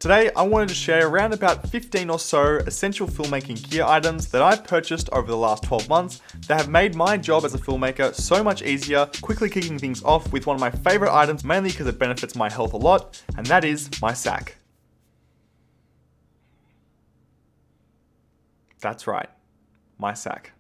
Today, I wanted to share around about 15 or so essential filmmaking gear items that I've purchased over the last 12 months that have made my job as a filmmaker so much easier, quickly kicking things off with one of my favorite items, mainly because it benefits my health a lot, and that is my sack. That's right, my sack.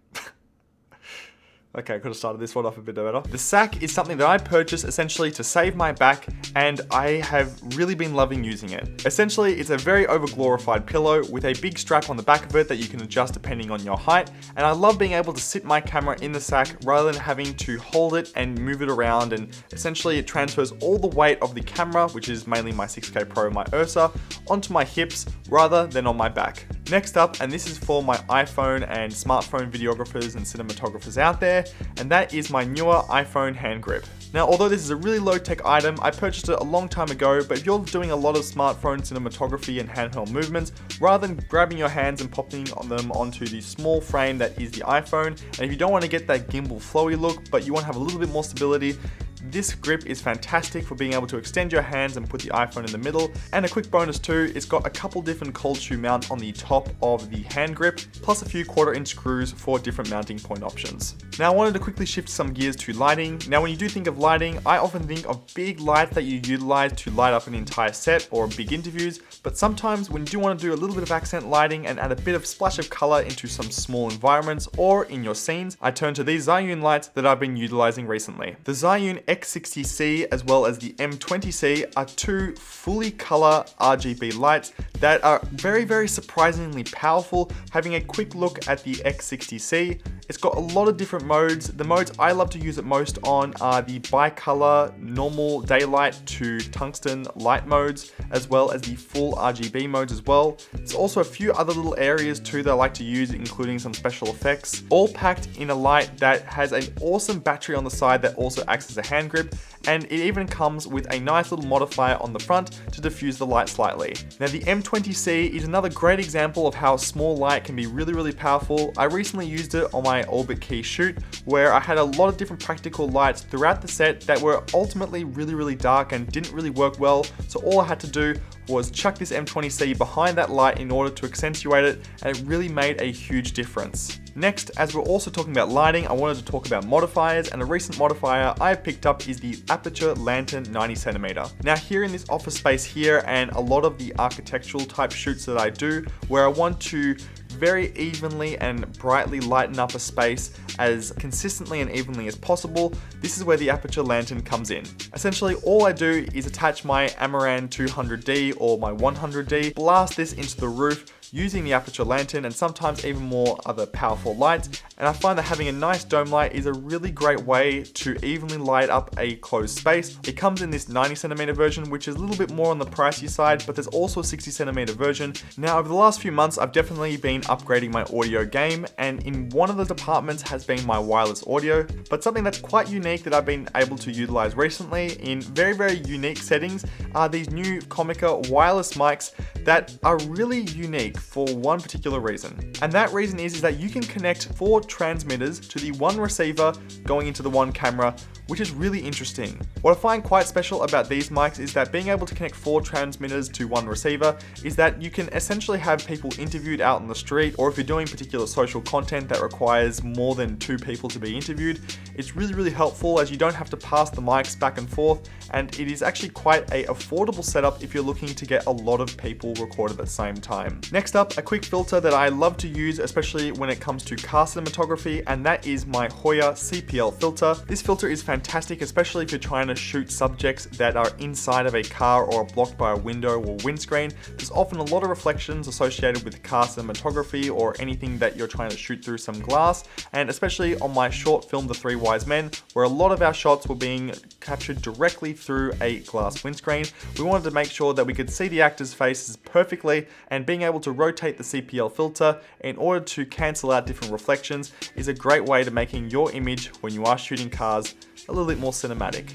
Okay, I could have started this one off a bit better. The sack is something that I purchased essentially to save my back, and I have really been loving using it. Essentially, it's a very over-glorified pillow with a big strap on the back of it that you can adjust depending on your height, and I love being able to sit my camera in the sack rather than having to hold it and move it around, and essentially it transfers all the weight of the camera, which is mainly my 6K Pro, my Ursa, onto my hips rather than on my back. Next up, and this is for my iPhone and smartphone videographers and cinematographers out there, and that is my newer iPhone hand grip. Now, although this is a really low-tech item, I purchased it a long time ago, but if you're doing a lot of smartphone cinematography and handheld movements, rather than grabbing your hands and popping them onto the small frame that is the iPhone, and if you don't want to get that gimbal flowy look, but you want to have a little bit more stability, this grip is fantastic for being able to extend your hands and put the iPhone in the middle. And a quick bonus too, it's got a couple different cold shoe mounts on the top of the hand grip, plus a few 1/4-inch screws for different mounting point options. Now I wanted to quickly shift some gears to lighting. Now when you do think of lighting, I often think of big lights that you utilize to light up an entire set or big interviews, but sometimes when you do want to do a little bit of accent lighting and add a bit of splash of color into some small environments or in your scenes, I turn to these Zhiyun lights that I've been utilizing recently. The Zhiyun X60C as well as the M20C are two fully color RGB lights that are very surprisingly powerful. Having a quick look at the X60C, it's got a lot of different modes. The modes I love to use it most on are the bicolor, normal daylight to tungsten light modes, as well as the full RGB modes as well. There's also a few other little areas too that I like to use, including some special effects, all packed in a light that has an awesome battery on the side that also acts as a hand grip, and it even comes with a nice little modifier on the front to diffuse the light slightly. Now the M20C is another great example of how a small light can be really powerful. I recently used it on my Orbit Key shoot where I had a lot of different practical lights throughout the set that were ultimately really dark and didn't really work well, so all I had to do was chuck this M20C behind that light in order to accentuate it, and it really made a huge difference. Next, as we're also talking about lighting, I wanted to talk about modifiers, and a recent modifier I have picked up is the Aperture Lantern 90cm. Now here in this office space here, and a lot of the architectural type shoots that I do, where I want to very evenly and brightly lighten up a space as consistently and evenly as possible, this is where the Aperture Lantern comes in. Essentially, all I do is attach my Amaran 200D or my 100D, blast this into the roof using the Aperture Lantern and sometimes even more other powerful lights, and I find that having a nice dome light is a really great way to evenly light up a closed space. It comes in this 90cm version, which is a little bit more on the pricey side, but there's also a 60cm version. Now over the last few months, I've definitely been upgrading my audio game, and in one of the departments has been my wireless audio, but something that's quite unique that I've been able to utilize recently in very unique settings are these new Comica wireless mics that are really unique for one particular reason. And that reason is that you can connect 4 transmitters to the one receiver going into the one camera, which is really interesting. What I find quite special about these mics is that being able to connect 4 transmitters to one receiver is that you can essentially have people interviewed out on the street, or if you're doing particular social content that requires more than 2 people to be interviewed, it's really helpful as you don't have to pass the mics back and forth, and it is actually quite a affordable setup if you're looking to get a lot of people recorded at the same time. Next up, a quick filter that I love to use, especially when it comes to car cinematography, and that is my Hoya CPL filter. This filter is fantastic, especially if you're trying to shoot subjects that are inside of a car or blocked by a window or windscreen. There's often a lot of reflections associated with car cinematography or anything that you're trying to shoot through some glass, and especially on my short film, The Three Wise Men, where a lot of our shots were being captured directly through a glass windscreen. We wanted to make sure that we could see the actors' faces perfectly, and being able to rotate the CPL filter in order to cancel out different reflections is a great way to making your image when you are shooting cars a little bit more cinematic.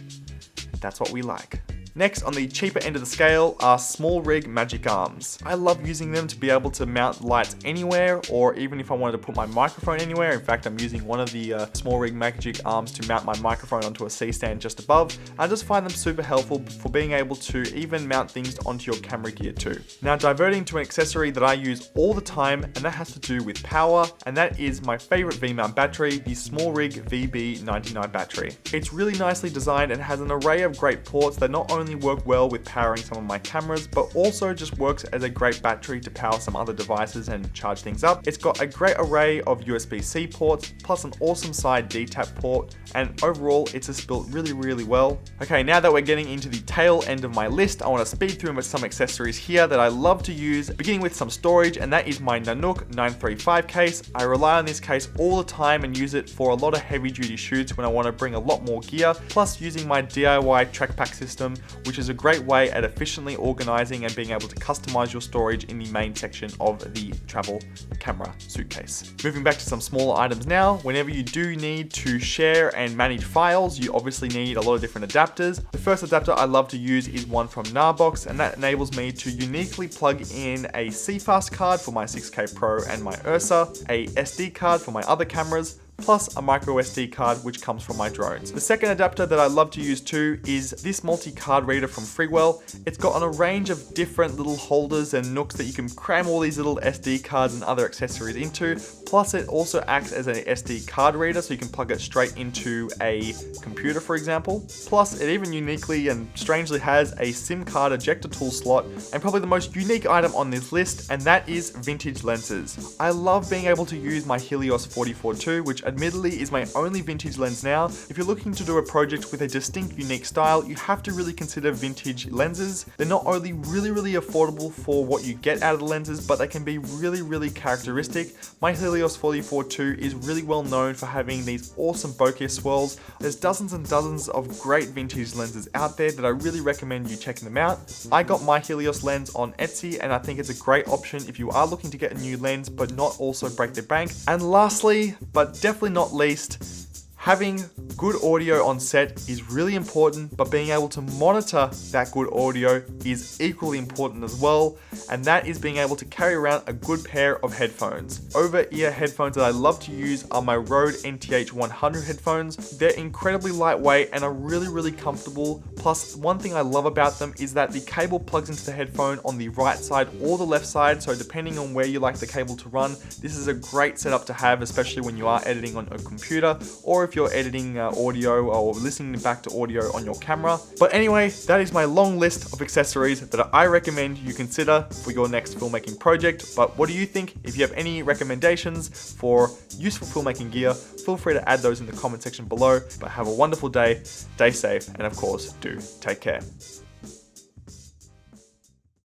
That's what we like. Next, on the cheaper end of the scale are small rig magic arms. I love using them to be able to mount lights anywhere, or even if I wanted to put my microphone anywhere. In fact, I'm using one of the small rig magic arms to mount my microphone onto a C-stand just above. I just find them super helpful for being able to even mount things onto your camera gear too. Now, diverting to an accessory that I use all the time, and that has to do with power, and that is my favorite V-mount battery, the Small Rig VB99 battery. It's really nicely designed and has an array of great ports that not only work well with powering some of my cameras, but also just works as a great battery to power some other devices and charge things up. It's got a great array of USB-C ports, plus an awesome side D-tap port, and overall it's just built really well. Okay, now that we're getting into the tail end of my list, I want to speed through some accessories here that I love to use, beginning with some storage, and that is my Nanook 935 case. I rely on this case all the time and use it for a lot of heavy duty shoots when I want to bring a lot more gear, plus using my DIY track pack system, which is a great way at efficiently organizing and being able to customize your storage in the main section of the travel camera suitcase. Moving back to some smaller items now, whenever you do need to share and manage files, you obviously need a lot of different adapters. The first adapter I love to use is one from Narbox, and that enables me to uniquely plug in a CFast card for my 6K Pro and my Ursa, a SD card for my other cameras, plus a micro SD card which comes from my drones. The second adapter that I love to use too is this multi-card reader from Freewell. It's got a range of different little holders and nooks that you can cram all these little SD cards and other accessories into. Plus it also acts as an SD card reader, so you can plug it straight into a computer, for example. Plus it even uniquely and strangely has a SIM card ejector tool slot, and probably the most unique item on this list, and that is vintage lenses. I love being able to use my Helios 44-2, which admittedly is my only vintage lens now. If you're looking to do a project with a distinct, unique style, you have to really consider vintage lenses. They're not only really affordable for what you get out of the lenses, but they can be really characteristic. My Helios 44-2 is really well known for having these awesome bokeh swirls. There's dozens and dozens of great vintage lenses out there that I really recommend you checking them out. I got my Helios lens on Etsy, and I think it's a great option if you are looking to get a new lens but not also break the bank. And lastly, but definitely not least, having good audio on set is really important, but being able to monitor that good audio is equally important as well, and that is being able to carry around a good pair of headphones. Over-ear headphones that I love to use are my Rode NTH 100 headphones. They're incredibly lightweight and are really comfortable. Plus, one thing I love about them is that the cable plugs into the headphone on the right side or the left side, so depending on where you like the cable to run, this is a great setup to have, especially when you are editing on a computer, or if you're editing audio or listening back to audio on your camera. But anyway, that is my long list of accessories that I recommend you consider for your next filmmaking project. But what do you think? If you have any recommendations for useful filmmaking gear, feel free to add those in the comment section below. But have a wonderful day, stay safe, and of course, do take care.